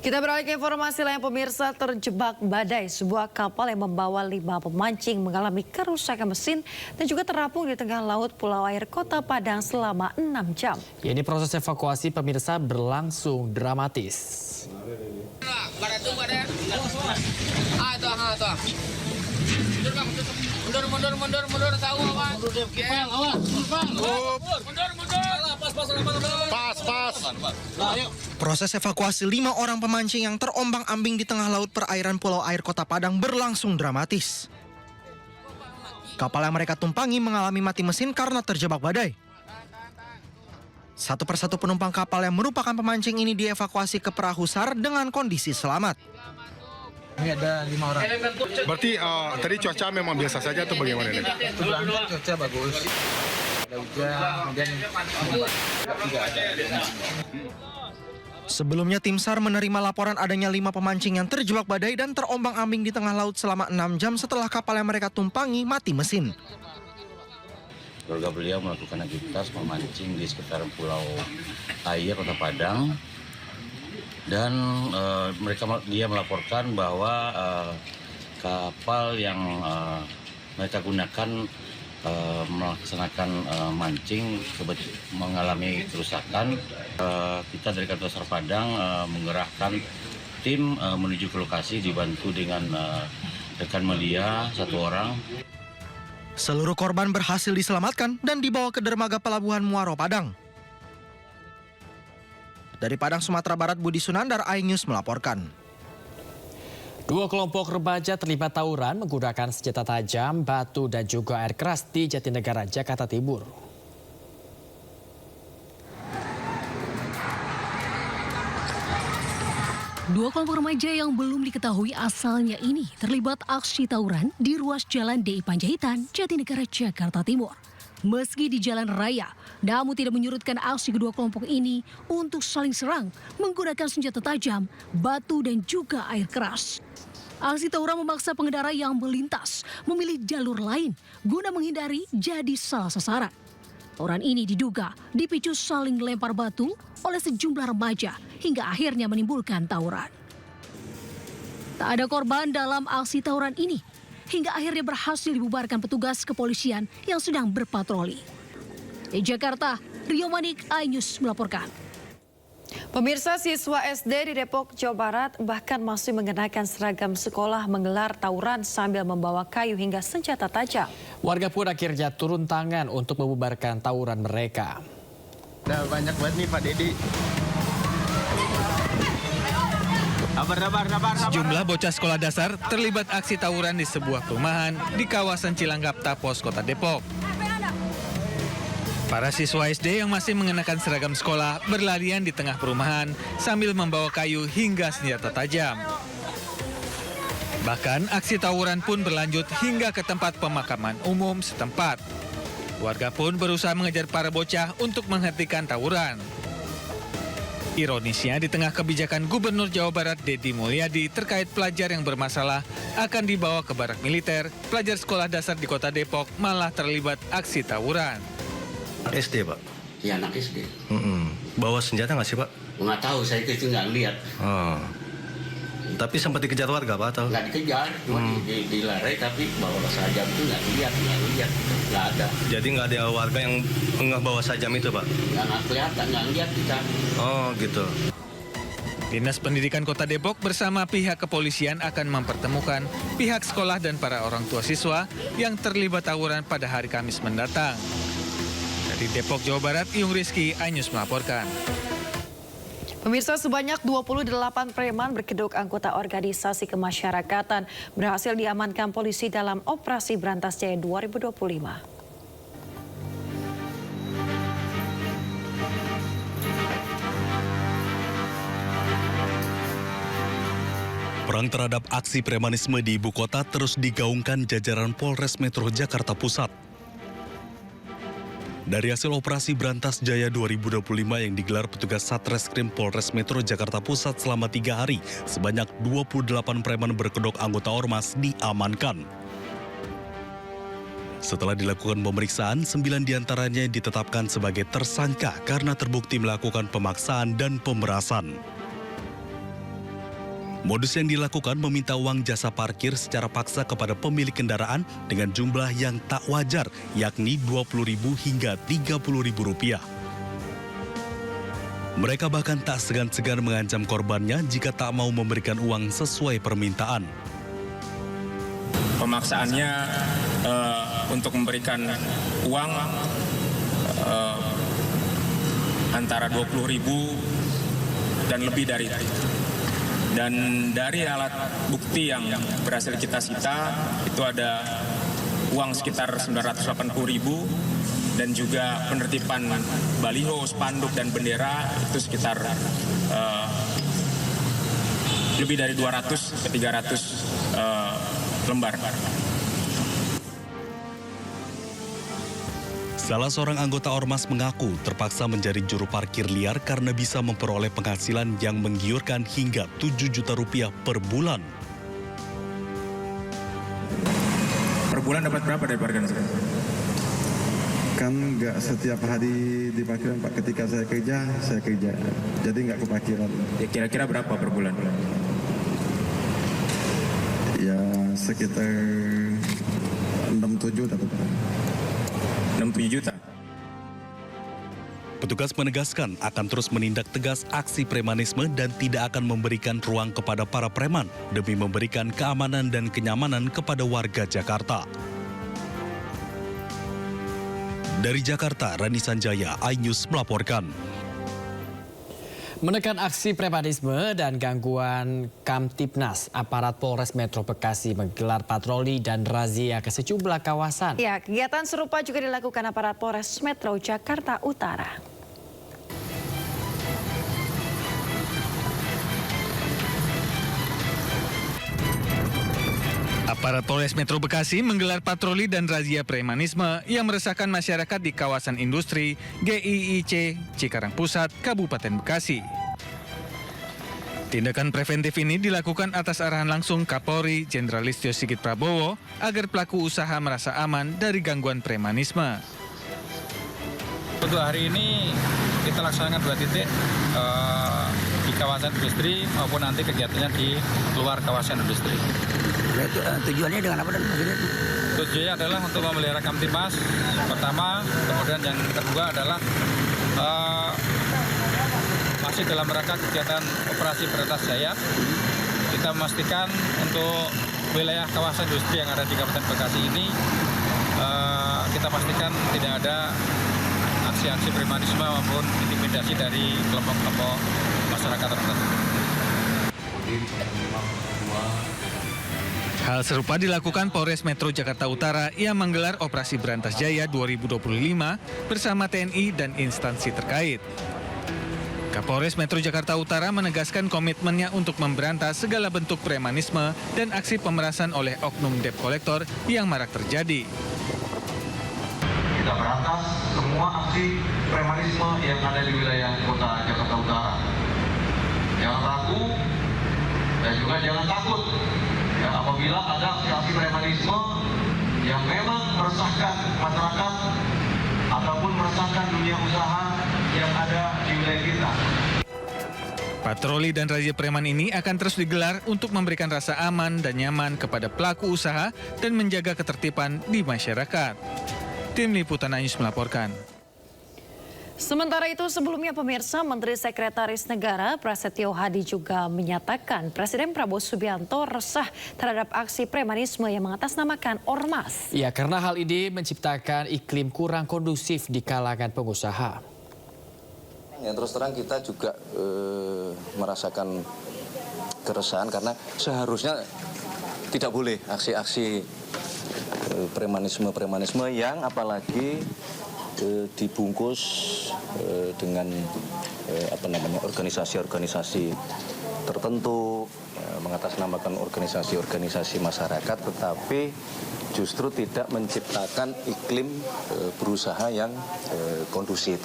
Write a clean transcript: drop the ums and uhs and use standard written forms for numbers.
Kita beralih ke informasi lain, pemirsa. Terjebak badai, sebuah kapal yang membawa 5 pemancing mengalami kerusakan mesin dan juga terapung di tengah laut Pulau Air Kota Padang selama 6 jam. Ini proses evakuasi, pemirsa, berlangsung dramatis. Mundur, tahu apa? Pas. Proses evakuasi 5 orang pemancing yang terombang-ambing di tengah laut perairan Pulau Air Kota Padang berlangsung dramatis. Kapal yang mereka tumpangi mengalami mati mesin karena terjebak badai. Satu persatu penumpang kapal yang merupakan pemancing ini dievakuasi ke perahu SAR dengan kondisi selamat. Ini ada 5 orang. Berarti tadi cuaca memang biasa saja atau bagaimana nih? Kebetulan cuaca bagus. Ada hujan, tidak ada. Sebelumnya tim SAR menerima laporan adanya 5 pemancing yang terjebak badai dan terombang-ambing di tengah laut selama 6 jam setelah kapal yang mereka tumpangi mati mesin. Keluarga beliau melakukan aktivitas memancing di sekitaran Pulau Air Kota Padang dan dia melaporkan bahwa kapal yang mereka gunakan melaksanakan mancing mengalami kerusakan. Kita dari kantor SAR Padang mengerahkan tim menuju ke lokasi dibantu dengan rekan media 1 orang. Seluruh korban berhasil diselamatkan dan dibawa ke dermaga pelabuhan Muaro Padang. Dari Padang, Sumatera Barat, Budi Sunandar, iNews melaporkan. 2 kelompok remaja terlibat tawuran menggunakan senjata tajam, batu dan juga air keras di Jatinegara, Jakarta Timur. Dua kelompok remaja yang belum diketahui asalnya ini terlibat aksi tawuran di ruas Jalan DI Panjaitan, Jatinegara, Jakarta Timur. Meski di jalan raya, namun tidak menyurutkan aksi kedua kelompok ini untuk saling serang menggunakan senjata tajam, batu dan juga air keras. Aksi tawuran memaksa pengendara yang melintas memilih jalur lain guna menghindari jadi salah sasaran. Tawuran ini diduga dipicu saling lempar batu oleh sejumlah remaja hingga akhirnya menimbulkan tawuran. Tak ada korban dalam aksi tawuran ini hingga akhirnya berhasil dibubarkan petugas kepolisian yang sedang berpatroli. Di Jakarta, Rio Manik, iNews melaporkan. Pemirsa, siswa SD di Depok, Jawa Barat bahkan masih mengenakan seragam sekolah menggelar tawuran sambil membawa kayu hingga senjata tajam. Warga pun akhirnya turun tangan untuk membubarkan tawuran mereka. Udah banyak banget nih Pak Dedi. Sejumlah bocah sekolah dasar terlibat aksi tawuran di sebuah perumahan di kawasan Cilanggap, Tapos, Kota Depok. Para siswa SD yang masih mengenakan seragam sekolah berlarian di tengah perumahan sambil membawa kayu hingga senjata tajam. Bahkan aksi tawuran pun berlanjut hingga ke tempat pemakaman umum setempat. Warga pun berusaha mengejar para bocah untuk menghentikan tawuran. Ironisnya, di tengah kebijakan Gubernur Jawa Barat Deddy Mulyadi terkait pelajar yang bermasalah akan dibawa ke barak militer, pelajar sekolah dasar di Kota Depok malah terlibat aksi tawuran. SD, Pak? Ya, anak SD. Bawa senjata nggak sih, Pak? Nggak tahu, saya itu nggak lihat. Tapi sempat dikejar warga, Pak? Atau? Nggak dikejar, cuma dilarai, tapi bawa sajam itu nggak lihat, nggak ada. Jadi nggak ada warga yang nggak bawa sajam itu, Pak? Nggak kelihatan, nggak lihat kita. Oh, gitu. Dinas Pendidikan Kota Depok bersama pihak kepolisian akan mempertemukan pihak sekolah dan para orang tua siswa yang terlibat tawuran pada hari Kamis mendatang. Dari Depok, Jawa Barat, Iyung Rizky, iNews melaporkan. Pemirsa, sebanyak 28 preman berkedok anggota organisasi kemasyarakatan berhasil diamankan polisi dalam operasi Berantas Jaya 2025. Perang terhadap aksi premanisme di ibu kota terus digaungkan jajaran Polres Metro Jakarta Pusat. Dari hasil operasi Berantas Jaya 2025 yang digelar petugas Satreskrim Polres Metro Jakarta Pusat selama 3 hari, sebanyak 28 preman berkedok anggota ormas diamankan. Setelah dilakukan pemeriksaan, 9 diantaranya ditetapkan sebagai tersangka karena terbukti melakukan pemaksaan dan pemerasan. Modus yang dilakukan meminta uang jasa parkir secara paksa kepada pemilik kendaraan dengan jumlah yang tak wajar, yakni Rp20.000 hingga Rp30.000. Mereka bahkan tak segan-segan mengancam korbannya jika tak mau memberikan uang sesuai permintaan. Pemaksaannya untuk memberikan uang antara 20.000 dan lebih dari itu. Dan dari alat bukti yang berhasil kita sita itu ada uang sekitar 980.000 dan juga penertiban baliho, spanduk dan bendera itu sekitar lebih dari 200 ke 300 lembar. Salah seorang anggota Ormas mengaku terpaksa menjadi juru parkir liar karena bisa memperoleh penghasilan yang menggiurkan hingga Rp7 juta per bulan. Per bulan dapat berapa dari parkiran? Kan nggak setiap hari di parkiran, Pak. Ketika saya kerja. Jadi nggak ke parkiran. Ya, kira-kira berapa per bulan? Ya sekitar 6-7 dapat. 6-7 juta. Petugas menegaskan akan terus menindak tegas aksi premanisme dan tidak akan memberikan ruang kepada para preman demi memberikan keamanan dan kenyamanan kepada warga Jakarta. Dari Jakarta, Rani Sanjaya, iNews melaporkan. Menekan aksi premanisme dan gangguan Kamtibnas, aparat Polres Metro Bekasi menggelar patroli dan razia ke sejumlah kawasan. Ya, kegiatan serupa juga dilakukan aparat Polres Metro Jakarta Utara. Aparat Polres Metro Bekasi menggelar patroli dan razia premanisme yang meresahkan masyarakat di kawasan industri GIIC Cikarang Pusat, Kabupaten Bekasi. Tindakan preventif ini dilakukan atas arahan langsung Kapolri Jenderal Listio Sigit Prabowo agar pelaku usaha merasa aman dari gangguan premanisme. Untuk hari ini kita laksanakan 2 titik di kawasan industri maupun nanti kegiatannya di luar kawasan industri. Tujuannya dengan apa dan maksudnya? Tujuannya adalah untuk memelihara Kamtibmas pertama, kemudian yang kedua adalah masih dalam rangka kegiatan operasi Berantas Jaya. Kita memastikan untuk wilayah kawasan industri yang ada di Kabupaten Bekasi ini kita pastikan tidak ada aksi-aksi premanisme maupun intimidasi dari kelompok-kelompok masyarakat tertentu. Hal serupa dilakukan Polres Metro Jakarta Utara yang menggelar Operasi Berantas Jaya 2025 bersama TNI dan instansi terkait. Kapolres Metro Jakarta Utara menegaskan komitmennya untuk memberantas segala bentuk premanisme dan aksi pemerasan oleh oknum debt collector yang marak terjadi. Kita berantas semua aksi premanisme yang ada di wilayah kota Jakarta Utara. Jangan ragu dan juga jangan takut. Ya, apabila ada aksi premanisme yang memang meresahkan masyarakat ataupun meresahkan dunia usaha yang ada di wilayah kita. Patroli dan razia preman ini akan terus digelar untuk memberikan rasa aman dan nyaman kepada pelaku usaha dan menjaga ketertiban di masyarakat. Tim Liputan iNews melaporkan. Sementara itu sebelumnya pemirsa, Menteri Sekretaris Negara Prasetyo Hadi juga menyatakan Presiden Prabowo Subianto resah terhadap aksi premanisme yang mengatasnamakan ormas. Ya, karena hal ini menciptakan iklim kurang kondusif di kalangan pengusaha. Ya, terus terang kita juga merasakan keresahan karena seharusnya tidak boleh aksi-aksi premanisme yang apalagi dibungkus dengan organisasi-organisasi tertentu, mengatasnamakan organisasi-organisasi masyarakat, tetapi justru tidak menciptakan iklim berusaha yang kondusif.